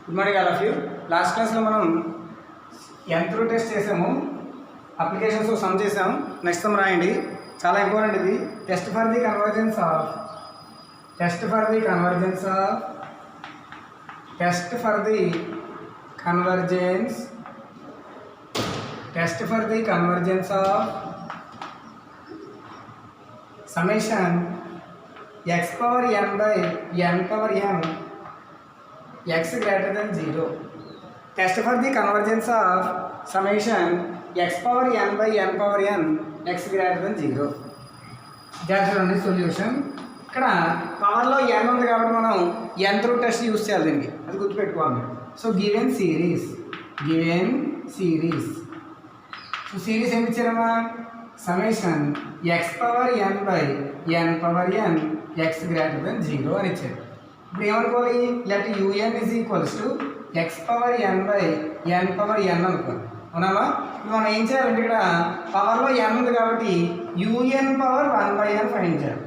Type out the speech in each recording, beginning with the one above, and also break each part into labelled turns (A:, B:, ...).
A: Good morning all of you. Last క్లాస్లో మనం nth root test చేసాము, అప్లికేషన్స్ సమ్ చేసాము. నెక్స్ట్ సమ్ రాయండి, చాలా ఇంపార్టెంట్ ఇది. Test for the convergence of summation x power n by n power n x greater than 0. Test for the convergence of summation x power n by n power n x greater than 0. జాగ్రత్త solution. ఇక్కడ పవర్లో n ఉంది కాబట్టి మనం nth root test use చేయాలి దీనికి, అది గుర్తుపెట్టుకోవాలి. So given series so series ఏమి ఇచ్చారమ్మా? Summation x power n by n power n x greater than 0 అని ఇచ్చారు. ఇప్పుడు ఏమనుకోవాలి? Let un is equals to x power n by n power n అనుకోవాలి, అవునామా? ఇప్పుడు మనం ఏం చేయాలంటే ఇక్కడ పవర్లో n ఉంది కాబట్టి un పవర్ 1/n ఫైండ్ చేయాలి.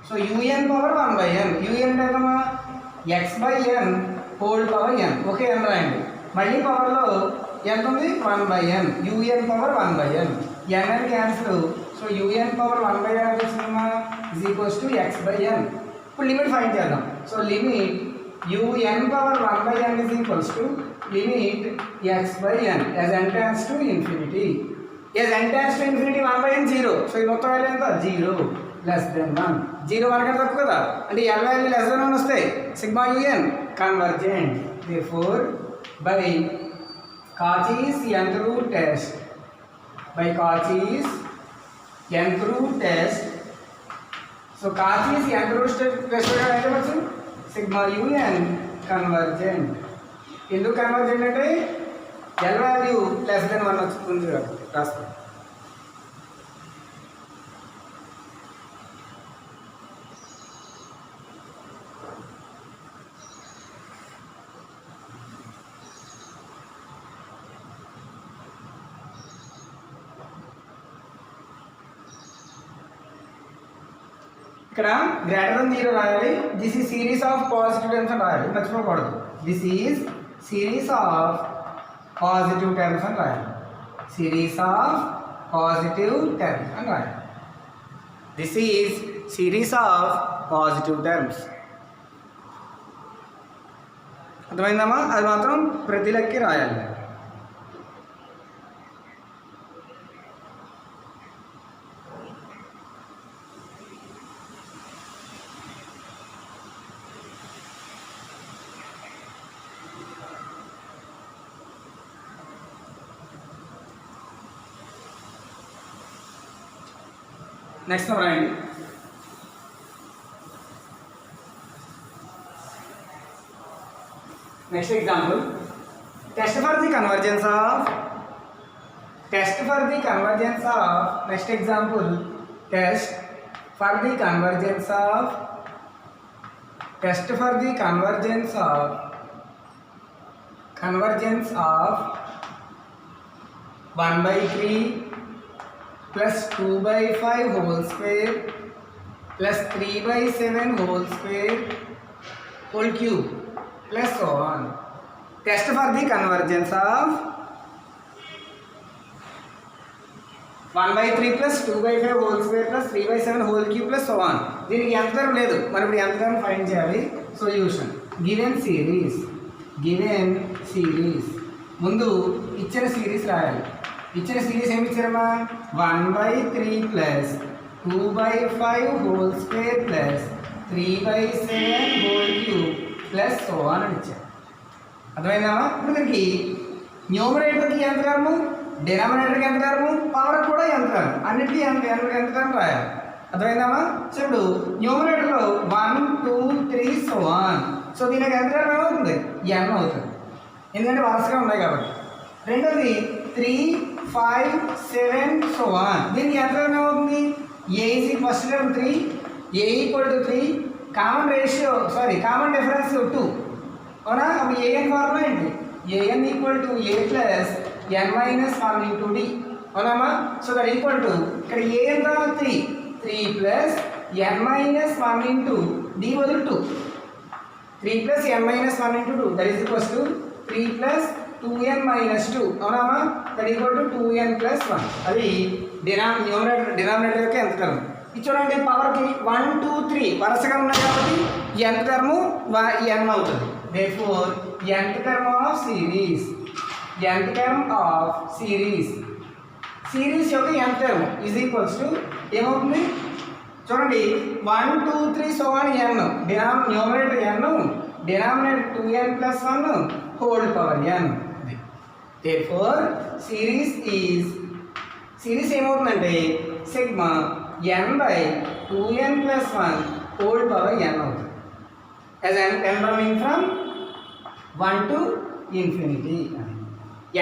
A: So un power 1/n, un ఏంటమ్మా? x by n whole power n, okay n రాయండి. మళ్ళీ పవర్లో ఎంత ఉంది? 1/n, un power 1/n, n and cancel. So un power 1/n వచ్చిందమ్మా is equals to x by n. ఇప్పుడు limit find చేద్దాం. So limit un power 1/n is equals to limit x by n as n tends to infinity. as n tends to infinity 1/n 0. So ఈ మొత్తం value ఎంత? 0 less than 1. 0 1 కంటే తక్కువ కదా, అంటే l value less than 1 వస్తాయి. Sigma un convergent. therefore by Cauchy's nth root test, so Cauchy's nth root test అయితే వచ్చింది సిగ్మా un కన్వర్జెంట్. ఎందుకు కన్వర్జెంట్ అంటే l వాల్యూ లెస్ దెన్ 1 వచ్చింది కాబట్టి రాస్తాం. ఇక్కడ గ్రేటర్ దెన్ 0 రాయాలి. This is series of positive terms అని రాయాలి, మర్చిపోకూడదు. This is series of positive terms అని రాయాలి. This is series of positive terms. అర్థమైందమ్మా? అది మాత్రం ప్రతి లెక్కి రాయాలి. నెక్స్ట్ రాయండి. Next example. Test for the convergence of next example. Test for the convergence of 1/3 plus 2/5 whole square plus 3/7 whole square whole cube plus so on. Test for the convergence of 1/3 plus 2/5 whole square plus 3/7 whole cube plus so on. దీనికి ఎంత term లేదు, మనం ఇప్పుడు ఎంత term find చేయాలి. Solution given series. ముందు ఇచ్చిన series రాయాలి. ఇచ్చిన సిరీస్ ఏమి ఇచ్చారమ్మా? 1/3 plus 2/5 whole square plus 3/7 whole cube plus so on అని ఇచ్చారు. అర్థమైందమ్మా? ఇప్పుడు దీనికి న్యూమరేటర్కి ఎంత టర్ము, డినామినేటర్కి ఎంత టర్ము, పవర్ కూడా ఎంత టర్ము, అన్నిటికీ ఎంత టర్ము రాయాలి. అర్థమైందమ్మా? సో ఇప్పుడు న్యూమరేటర్లో 1 2 3 సో ఆన్. సో దీనికి ఎంత టర్మ్ ఏమవుతుంది? n అవుతుంది, ఎందుకంటే వరుసగా ఉన్నాయి కాబట్టి. రెండోది 3 5 7 సో ఆన్. దీనికి ఎంత టర్మ్ ఏమవుతుంది? a is first term 3, a equal to 3, common difference 2, అవునా? అప్పుడు an ఫార్ములా ఏంటి? an equal to a plus n minus 1 into d, అవునామా? సో దట్ ఈక్వల్ టు ఇక్కడ a ఎంత? 3 plus n minus 1 into d బదులు 2. 3 plus n minus 1 into 2 that is equals to 3 plus 2n minus 2 అవునా that is equal to 2n plus 1 అది denominator యొక్క nth term. ఇది చూడండి పవర్కి 1 2 3 వరుసగా ఉన్నాయి కాబట్టి nth టర్మ్ n అవుతుంది. therefore nth term of series series యొక్క nth term is equals to ఏమవుతుంది చూడండి 1 2 3 so on n numerator n denominator 2n plus 1 whole power n. therefore series ఏమవుతుందంటే sigma n by 2n plus 1 whole power n అవుతుంది. as n running from 1 to infinity.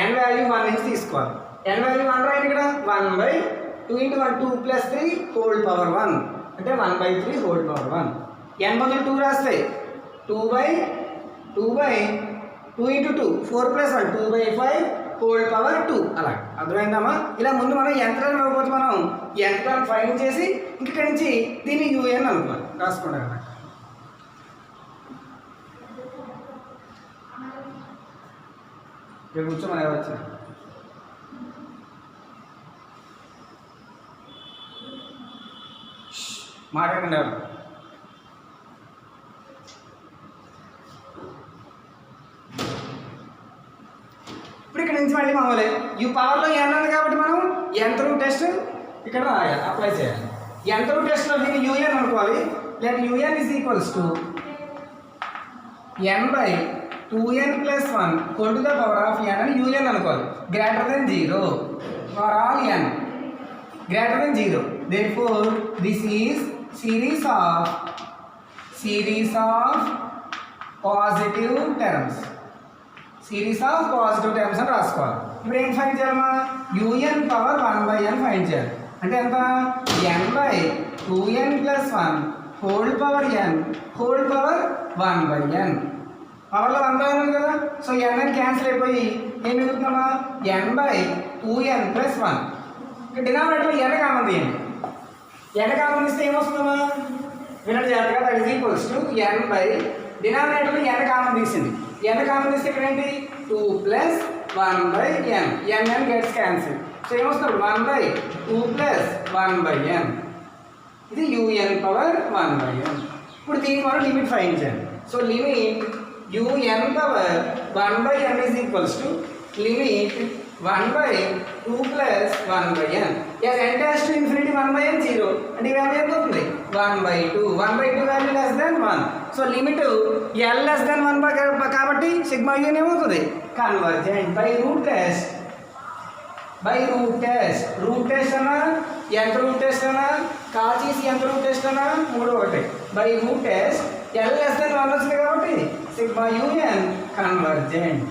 A: n value 1 నుంచి తీసుకోవాలి. n value 1 రాయండి ఇక్కడ 1 by 2 into 1 2 plus 3 whole power 1 అంటే 1 by 3 whole power 1. n బదులు 2 రాస్తాయి 2 by 2 into 2 4 plus 1 2 by 5 whole power 2 అలా అర్థమైందమ్మా. ఇలా ముందు మనం యంత్రాన్ని ఇవ్వకపోతే మనం యంత్రాన్ని ఫైన్ చేసి ఇక్కడి నుంచి దీన్ని యూఎన్ అనుకోవాలి రాసుకోండి కదా. ఇక్కడ కూర్చోమని ఎవరు వచ్చారు మాట్లాడండి ఎవరు. ఇప్పుడు ఇక్కడ నుంచి మళ్ళీ మామూలే ఈ పవర్లో n ఉంది కాబట్టి మనం యంత్రం టెస్ట్ ఇక్కడ రాయాలి అప్లై చేయాలి. యంత్రం టెస్ట్లో దీన్ని యూఎన్ అనుకోవాలి. Let U N is equals to n by 2n plus 1 whole to the power of n అని యూఎన్ అనుకోవాలి. Greater than 0 for all n greater than 0. therefore this is series of positive terms అని రాసుకోవాలి. ఇప్పుడు ఏం find చేయాలమ్మా un power 1/n find చేయాలి. అంటే ఎంత n by 2n plus 1 whole power n whole power 1/n. పవర్లో 1/n ఉంది కదా సో n క్యాన్సిల్ అయిపోయి ఏం మిగులుతుందమ్మా n by 2n plus 1. డినామినేటర్లో n common తీయండి. n కామన్ ఇస్తే ఏమొస్తుందమ్మా వినండి జాగ్రత్తగా that is equals to n by డినామినేటర్లో n common తీసింది. n కామన్ తీస్తే ఇక్కడ ఏంటి 2 plus 1/n n gets cancel. So ఏమొస్తుంది 1/2 plus 1/n ఇది un పవర్ 1/n. ఇప్పుడు దీనికి మనం లిమిట్ ఫైండ్ చేయాలి. So limit un power 1/n is equals to limit 1/2 plus 1/n. as n tends to infinity 1/n 0 అంటే ఈ వాల్యూ ఎంత అవుతుంది 1/2 value less than 1. So limit l less than 1 కాబట్టి sigma యూన్ ఏమవుతుంది కన్వర్జెంట్ బై రూట్ టెస్ట్ అన్నా ఎంత route test అన్నా కాల్చేసి ఎంత రూట్ టెస్ట్ అన్నా మూడు ఒకటి by root test l less than 1 వచ్చింది కాబట్టి sigma union convergent.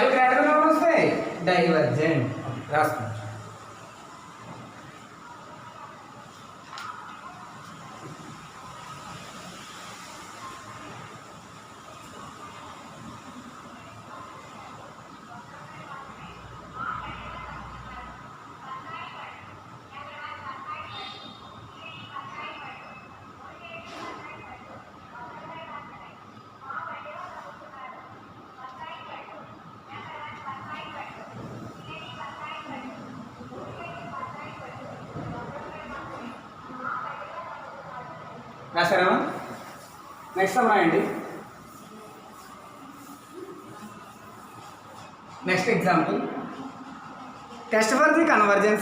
A: l greater than 1 వస్తే డైవర్జెంట్ రాసుకోండి. రాశారా నెక్స్ట్ రాయండి. Next example test for the convergence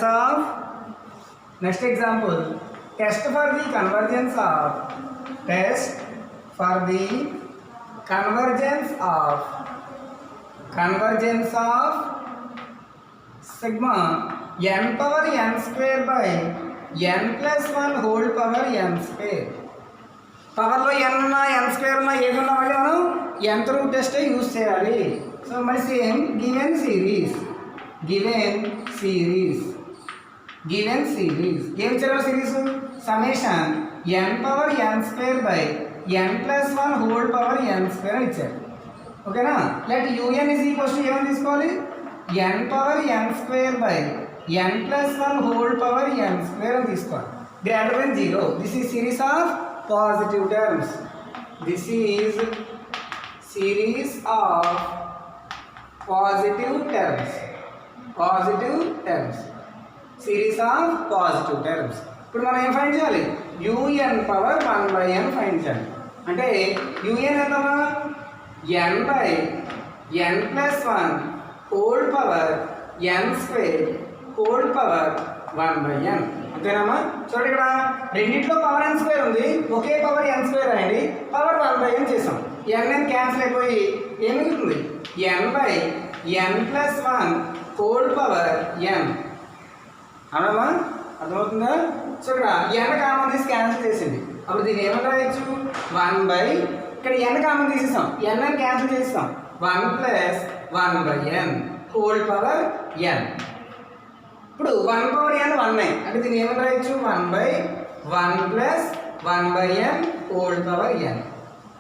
A: of sigma n power n square by n plus 1 whole power n square. పవర్లో n ఉన్నా n square ఉన్నా ఏది ఉన్నా మళ్ళీ మనం nth రూట్ టెస్ట్ యూజ్ చేయాలి. సో మరి సేమ్ గివెన్ సిరీస్ ఏం ఇచ్చారు series summation n power n square by n plus 1 whole power n square అని ఇచ్చారు. ఓకేనా let U N is equals to ఏమని తీసుకోవాలి n power n square by n plus 1 whole power n square అని తీసుకోవాలి greater than 0. This is series of positive terms this is series of positive terms. Positive terms. Series of positive terms. ఇప్పుడు మనం ఏం find చేయాలి? un power 1/n find చేయాలి. అంటే un ఎంతమా? n by n plus 1 whole power n square whole power 1/n. అంతేనామా? చూడండి ఇక్కడ రెండిట్లో power n square ఉంది, ఒకే పవర్ n స్క్వేర్ రాయండి, పవర్ 1/n చేసాం. n క్యాన్సిల్ అయిపోయి ఏం మిగులుతుంది? n by n plus 1 whole power n. అవునమ్మా? అర్థమవుతుందా? సో ఇక్కడ n కామన్ తీసి క్యాన్సిల్ చేసింది, అప్పుడు దీన్ని ఏమని రాయొచ్చు? 1 బై ఇక్కడ n కామన్ తీసేసాం, n క్యాన్సిల్ చేస్తాం, 1 plus 1/n whole power n. ఇప్పుడు 1 పవర్ n 1 అంటే దీన్ని ఏమని రాయొచ్చు? 1 by 1 plus 1/n whole power n.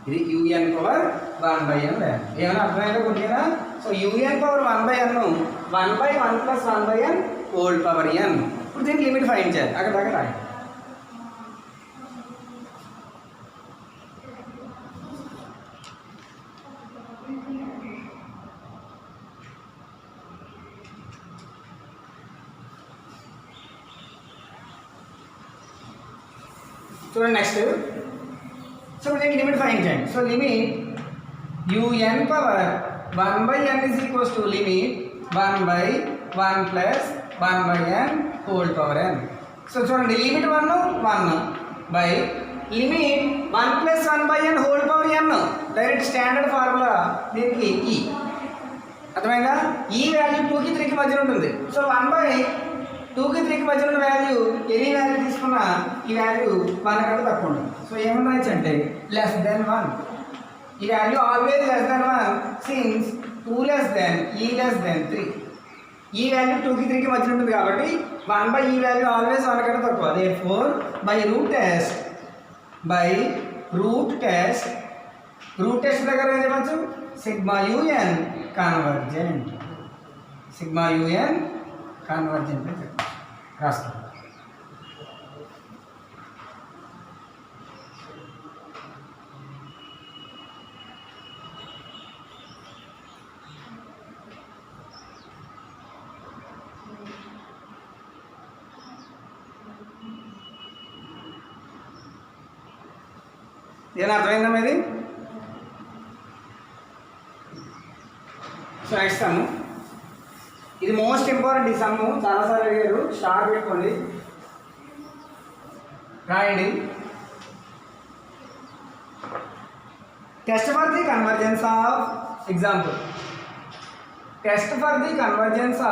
A: ఇది un పవర్ 1/n. ఏమైనా అర్థమైందా కొద్దిగా? So un power 1/n 1 by 1 plus 1/n whole power n. ఇప్పుడు దీనికి లిమిట్ ఫైండ్ చేయాలి, అక్కడ దాకా రాయండి. చూడండి నెక్స్ట్. సో దీనికి లిమిట్ ఫైండ్ చేయండి. So limit un power 1/n is equals to limit 1 by 1 plus 1/n whole power n. So చూడండి limit 1 by limit 1 plus 1/n whole power n. Direct standard formula దీనికి ఈ. అర్థమైందా? ఈ value 2కి 3కి మధ్యలో ఉంటుంది. సో 1 బై 2కి 3కి మధ్యలో ఉన్న వాల్యూ ఎనీ వాల్యూ తీసుకున్నా ఈ వాల్యూ 1 కంటే తక్కువ ఉంటుంది. సో ఏమన్నా అంటే లెస్ దెన్ 1. ఈ value always less than 1 since 2 less than ఈ లెస్ దెన్ 3. ఈ వాల్యూ 2కి 3కి మధ్యలో ఉంటుంది కాబట్టి 1 బై ఈ వాల్యూ ఆల్వేస్ 1 కంటే తక్కువ. దేర్ఫోర్ బై రూట్ టెస్ట్ దగ్గర ఏం చెప్పచ్చు? Sigma un convergent. Sigma un convergent అని చెప్పచ్చు. రాస్తాం. ఏమైనా అర్థమైందా ఇది? సో నెక్స్ట్ సమ్, ఇది మోస్ట్ ఇంపార్టెంట్. ఈ సమ్ చాలాసార్లు అడిగారు. స్టార్ పెట్టుకోండి, రాయండి. Test for the convergence of example. Test for the convergence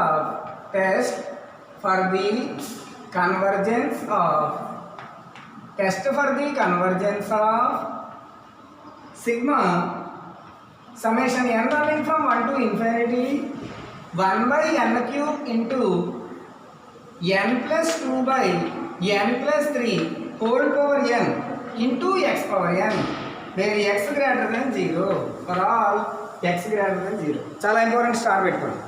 A: of sigma summation n running from 1 to infinity 1 by n cube into n plus 2 by n plus 3 whole power n into x power n where x greater than 0 for all x greater than 0. చాలా important. Star పెట్టుకోండి.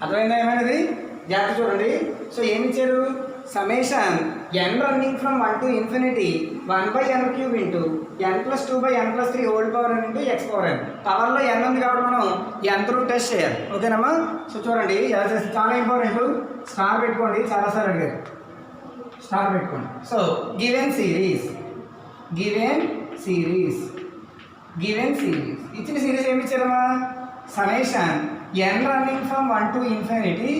A: అర్థమైందా ఏమైనది? జాగ్రత్త చూడండి. So ఏమి ఇచ్చారు? Summation n running from 1 to infinity 1 by n cube into n plus 2 by n plus 3 whole power n into x power n. పవర్లో n ఉంది కాబట్టి మనం n త్రూ టెస్ట్ చేయాలి. ఓకేనమ్మా? సో చూడండి ఎలా చేస్తే చాలా ఇంపార్టెంట్. స్టార్ పెట్టుకోండి, చాలాసార్లు అడిగారు. స్టార్ పెట్టుకోండి. సో గివెన్ సిరీస్ ఇచ్చిన సిరీస్ ఏమి ఇచ్చారమ్మా? Summation n running from 1 to infinity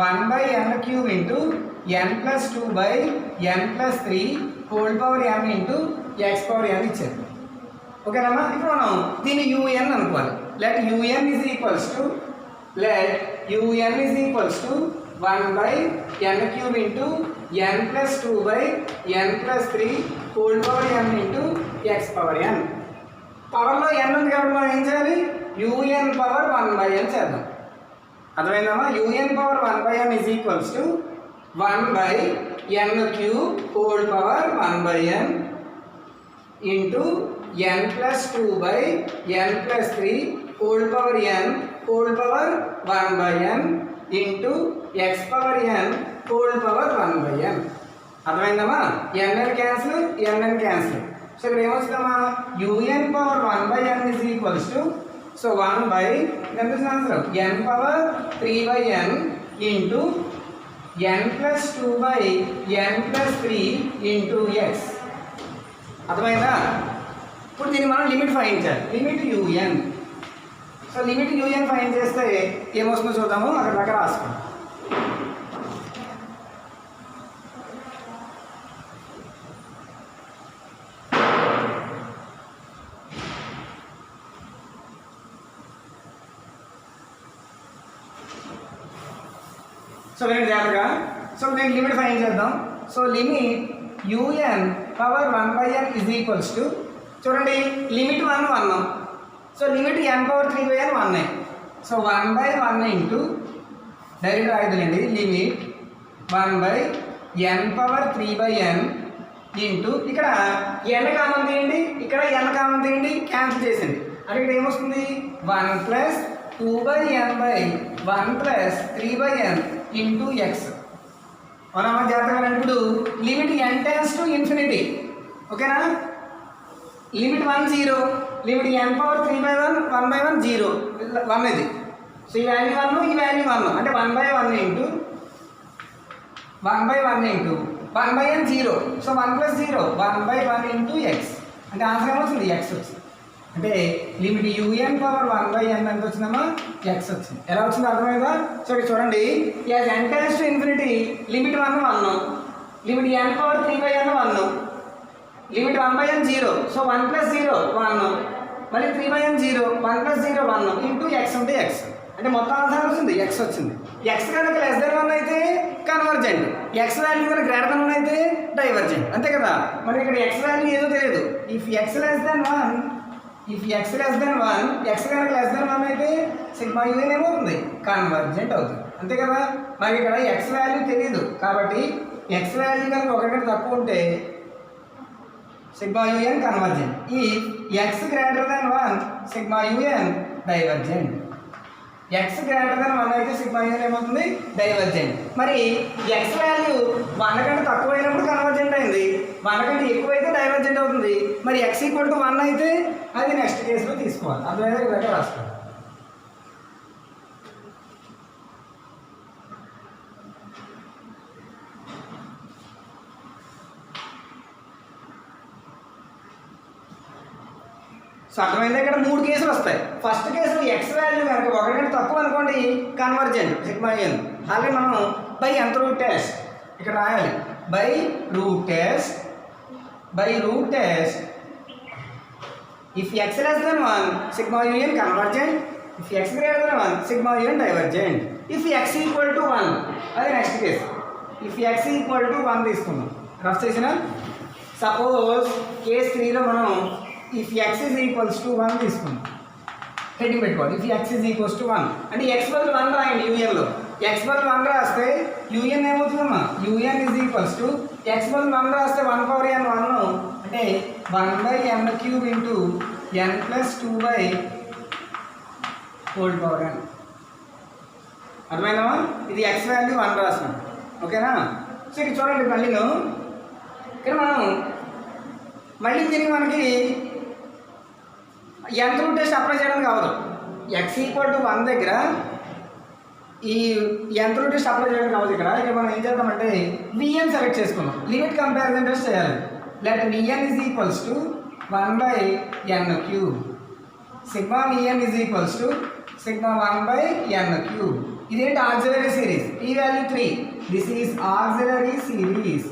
A: 1 by n cube into n plus 2 by n plus 3 whole power n into x power n ఇచ్చారు. ఓకేనమ్మా? ఇప్పుడు మనం దీన్ని un అనుకోవాలి. let un is equals to 1 by n cube into n plus 2 by n plus 3 whole power n into x power n. పవర్లో n ఉంది కాబట్టి మనం ఏం చేయాలి? un పవర్ 1/n చేద్దాం. అర్థమైందమ్మా? un power 1/n is equals to 1 by n cube whole power 1/n into n plus 2 by n plus 3 whole power n whole power 1 by n into x power n whole power 1 by n. అర్థమైందమ్మా? n cancel n cancel. So ఇక్కడ ఏమొస్తుందమ్మా? un power 1 by n is equals to so 1 by ఎంత వచ్చింది answer? n power 3 by n into n plus 2 by n plus 3 into x. అర్థమైందా? ఇప్పుడు దీన్ని మనం limit find చేయాలి. Limit un. So limit un find చేస్తే ఏమొస్తుందో చూద్దాము. అక్కడ దాకా రాసుకోండి. సో నేను జాగ్రత్తగా సో నేను లిమిట్ ఫైండ్ చేద్దాం. So limit un power 1 by n is equals to చూడండి limit 1 1. So limit n power 3 by n 1. So 1 by 1 into direct రాయదులండి limit 1 by n power 3 by n into ఇక్కడ n common తీయండి, ఇక్కడ n common తీయండి, cancel చేసింది. అంటే ఇక్కడ ఏమొస్తుంది 1 plus 2 by n by 1 plus 3 by n into X. మనం జాగ్రత్తగా ఇప్పుడు limit n tends to infinity. ఓకేనా? Limit 1 0, limit n power 3 by 1 1 by 1 0 1 ఇది. సో ఈ వాల్యూ 1 ఈ వాల్యూ 1 అంటే 1 by 1 into 1 by 1 into 1 by n 0. So 1 plus 0 1 by 1 into X. అంటే answer ఏమొస్తుంది? ఎక్స్ వచ్చింది. అంటే limit un power 1 by n ఎంత వచ్చిందమ్మా? ఎక్స్ వచ్చింది. ఎలా వచ్చిందో అర్థమైందా? సో ఇక్కడ చూడండి as n tends to infinity limit 1 1, limit n power 3 by n 1, limit 1 by n 0. So 1 plus 0 1, మళ్ళీ 3 by n 0 1 plus 0 1 into X ఉంటే ఎక్స్. అంటే మొత్తం ఆన్సర్ వస్తుంది ఎక్స్ వచ్చింది. ఎక్స్ కనుక లెస్ దెన్ 1 అయితే కన్వర్జెంట్, ఎక్స్ వాల్యూ కనుక గ్రేటర్ దెన్ 1 అయితే డైవర్జెంట్. అంతే కదా? మరి ఇక్కడ ఎక్స్ వాల్యూ ఏదో తెలియదు. If X less than 1 if X less than 1 X కనుక లెస్ దెన్ 1 అయితే సిగ్మా యూఎన్ ఏమవుతుంది? కన్వర్జెంట్ అవుతుంది. అంతే కదా? మరి ఇక్కడ ఎక్స్ వాల్యూ తెలియదు కాబట్టి ఎక్స్ వాల్యూ కనుక ఒకటి తక్కువ ఉంటే సిగ్మా యూఎన్ కన్వర్జెంట్. ఈ X greater than 1 sigma UN divergent. X greater than 1 అయితే సిగ్మా యూఎన్ ఏమవుతుంది? డైవర్జెంట్. మరి ఎక్స్ వాల్యూ 1 కంటే తక్కువ అయినప్పుడు కన్వర్జెంట్ అయింది, 1 కంటే ఎక్కువ అయితే డైవర్జెంట్ అవుతుంది. మరి ఎక్స్ ఈక్వల్ టు 1 అయితే అది నెక్స్ట్ కేసులో తీసుకోవాలి. అర్థమైతే ఇక్కడ రాసుకోవాలి. సో అర్థమైందా? ఇక్కడ 3 కేసులు వస్తాయి. ఫస్ట్ కేసులో ఎక్స్ వాల్యూ కనుక 1 కంటే తక్కువ అనుకోండి కన్వర్జెంట్ సిగ్మా యూఎన్. అలాగే మనం బై ఎంత రూట్ టెస్ట్ ఇక్కడ రాయాలి. By root test if X less than 1 sigma UN convergent, if X greater than 1 sigma UN divergent. If X equal to 1 అది next case. If X equal to 1 తీసుకున్నాం. Rough చేసిన suppose case 3లో మనం if X is equals to 1 తీసుకున్నాం. Heading పెట్టుకోవాలి. If X is equals to 1 అంటే X బదులు 1 రాయండి యూఎన్లో. X బదులు 1 రాస్తే యూఎన్ ఏమవుతుందమ్మా? U N is equals to X బదులు 1 రాస్తే 1 పవర్ n 1 అంటే 1 by n cube into n plus 2 by whole power n. అర్థమైందమ్మా? ఇది ఎక్స్ వాల్యూ 1 రాసినాం. ఓకేనా? సో ఇక్కడ చూడండి మళ్ళీను ఇక్కడ మనం మళ్ళీ దీనికి మనకి ఎంత రూట్ టెస్ట్ అప్లై చేయడానికి అవ్వదు. ఎక్స్ ఈక్వల్ టు 1 దగ్గర ఈ ఎంత రూట్ టెస్ట్ అప్లై చేయడానికి అవ్వదు. ఇక్కడ మనం ఏం చేద్దామంటే విఎన్ సెలెక్ట్ చేసుకున్నాం. లిమిట్ కంపారిజన్ టెస్ట్ చేయాలి. Let V N is equals to 1 by n cube. Sigma V N is equals to sigma 1 by n cube. ఇదేంటి? Auxiliary series. ఈ value 3. This is auxiliary series.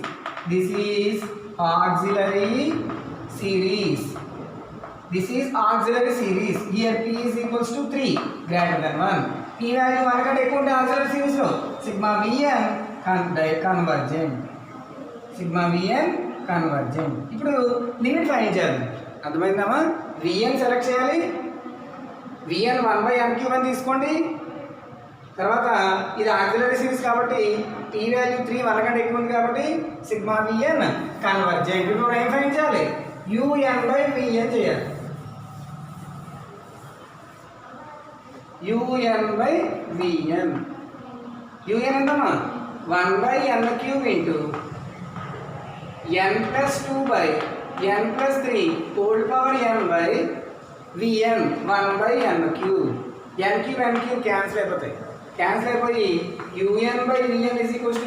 A: This is auxiliary series. This is auxiliary series. Here P is equals to 3 greater than 1. P value 1 కంటే ఎక్కువ ఉంటే auxiliary series లో sigma Vn convergent. sigma Vn convergent. ఇప్పుడు limit find చేయాలి. అర్థమైందమ్మా? Vn select చేయాలి. Vn 1 by n cube అని తీసుకోండి. తర్వాత ఇది ఆక్సిలరీ సిరీస్ కాబట్టి టీ వాల్యూ 3 1 కంటే ఎక్కువ ఉంది కాబట్టి సిగ్మా విఎన్ కన్వర్జెంట్. ఇప్పుడు ఏం ఫైండ్ చేయాలి? UN/Vn చేయాలి. UN/Vn. UN ఎంతమ్మా 1/n³ into n + 2/n + 3 whole power n/Vn 1/n³. n³ cancel అయిపోతాయి. క్యాన్సిల్ అయిపోయి UN/Vn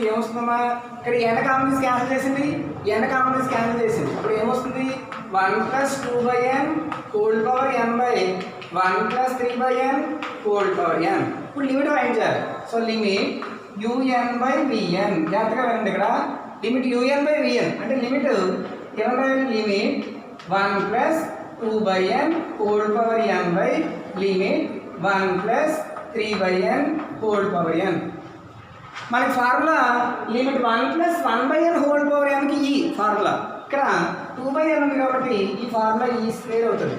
A: ఏమొస్తుందమ్మా? ఇక్కడ n కామన్ తీసి క్యాన్సిల్ చేసింది, n కామన్ తీసి క్యాన్సిల్ చేసింది. ఇప్పుడు ఏమొస్తుంది? 1 + 2/n whole power n/1 + 3/n whole power n. ఇప్పుడు లిమిట్ ఫైండ్ చేయాలి. సో లిమిట్ UN/Vn జాగ్రత్తగా రండి. ఇక్కడ లిమిట్ UN/Vn అంటే లిమిట్ ఏమన్నా? Limit 1 + 2/n whole power n limit 1 + 3/n whole power n. మనకి formula limit 1 + 1/n whole power nకి ఈ ఫార్ములా. ఇక్కడ 2/n ఉంది కాబట్టి ఈ ఫార్ములా E² అవుతుంది.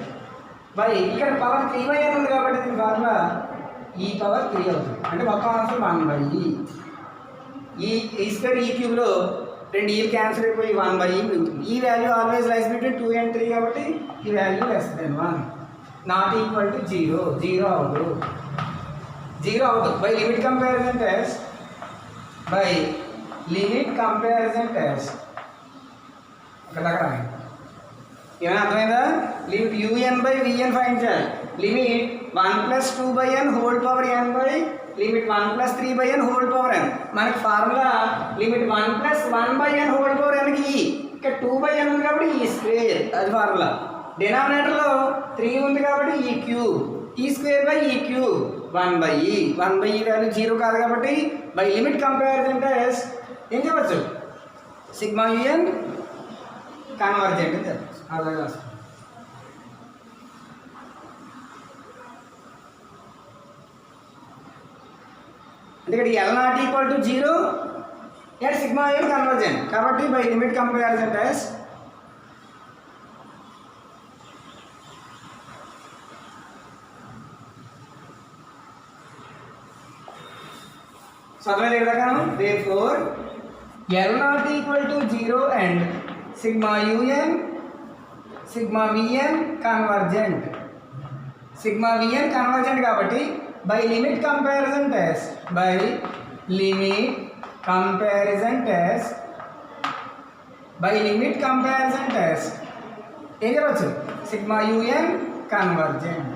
A: బై ఇక్కడ పవర్ 3/n ఉంది కాబట్టి దీని ఫార్ములా E⁻³ అవుతుంది. అంటే మొత్తం ఆన్సర్ 1/e. E² E³ రెండు ఈలు క్యాన్సిల్ అయిపోయి 1/e మిగులుతుంది. ఈ value always lies between 2 and 3 కాబట్టి ఈ వాల్యూ <1 నాట్ ఈక్వల్ టు 0. 0 అవ్వదు. 0 అవ్వదు. బై లిమిట్ కంపారిజన్ టెస్ట్ ఇక్కడ ఏమైనా అర్థమైందా? లిమిట్ UN/Vn ఫైండ్ చేయాలి. Limit 1 + 2/n whole power n limit 1 + 3/n whole power n. మనకి formula limit 1 + 1/n whole power nకి ఈ. ఇక్కడ 2/n ఉంది కాబట్టి E². అది ఫార్ములా. డినామినేటర్లో 3 ఉంది కాబట్టి E³. E²/E³ 1/e. 1/e value 0 కాదు కాబట్టి బై లిమిట్ కంపారిజన్ టెస్ట్ ఏం చెప్పచ్చు? σUn కన్వర్జెంట్ అని చెప్పచ్చు. అలాగే వస్తుంది. అంటే ఇక్కడ L ≠ 0 ఎట్ σUn కన్వర్జెంట్ కాబట్టి బై లిమిట్ కంపారిజన్ టెస్ట్ చదవలేదు ఎక్కడగాను. therefore L ≠ 0 and σUn σVn convergent. σVn convergent కాబట్టి బై లిమిట్ కంపారిజన్ టెస్ట్ ఏం చెప్పచ్చు? σUn convergent.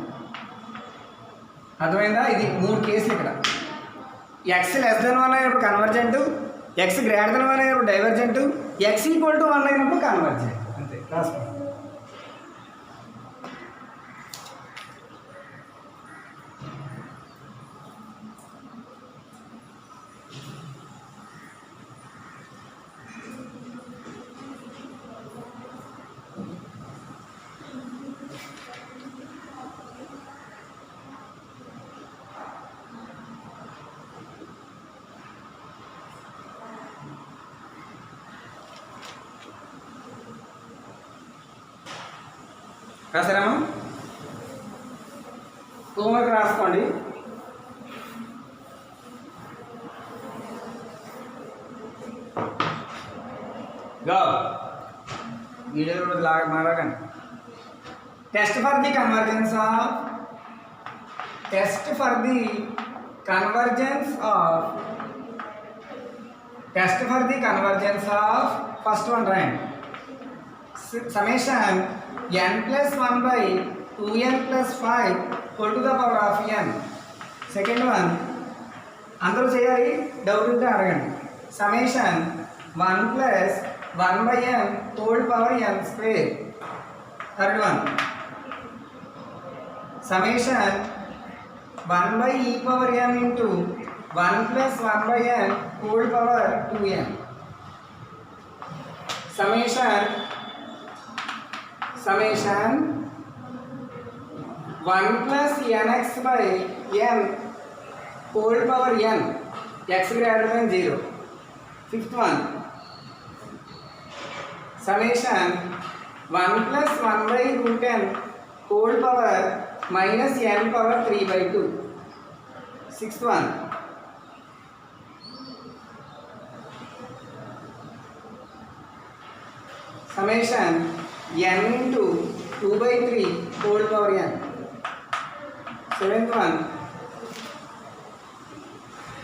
A: అర్థమైందా? ఇది 3 కేసులు. ఇక్కడ x <1 అయినప్పుడు కన్వర్జెంట్, x <1 అయినప్పుడు డైవర్జెంట్, x = 1 అయినప్పుడు కన్వర్జెంట్. అంతే. రాసుకోండి. రాసారామా? హోంవర్క్ రాసుకోండి. గో వీడియోలో లాగా మాట్లాడండి. Test for the convergence of first one రాయండి. summation n + 1/2n + 5 whole to the power of n. Second one అందరూ చేయాలి, డౌట్ ఉంటే అడగండి. summation 1 + 1/n whole power n². Third one summation 1/e⁻n into 1 + 1/n whole power 2n. summation 1 + nx/n whole power n x > 0. Fifth one summation 1 + 1/√n whole power -n power 3/2. Sixth one summation n into 2/3 whole power n. Seventh one,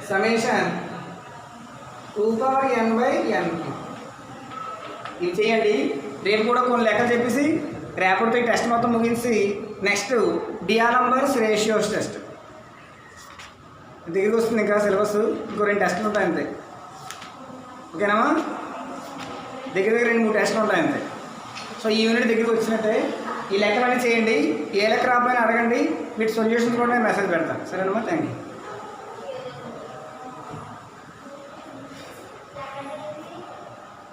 A: summation 2 power n by n. ఇది చేయండి. రేపు కూడా కొన్ని లెక్కలు చెప్పేసి రేపటితో ఈ test మొత్తం ముగించి next DR numbers ratios test దగ్గరికి వస్తుంది. ఇంకా సిలబస్ ఇంకో 2 టెస్టులు ఉంటాయి అంతే. ఓకేనామా? దగ్గర 2-3 టెస్టులు ఉంటాయి అంతే. సో ఈ యూనిట్ దగ్గరికి వచ్చినట్టే ఈ లెక్కలన్నీ చేయండి. ఏ లెక్క రాకపోయినా అడగండి, వీటి సొల్యూషన్ కూడా నేను మెసేజ్ పెడతాను. సరేనమ్మా? Thank you.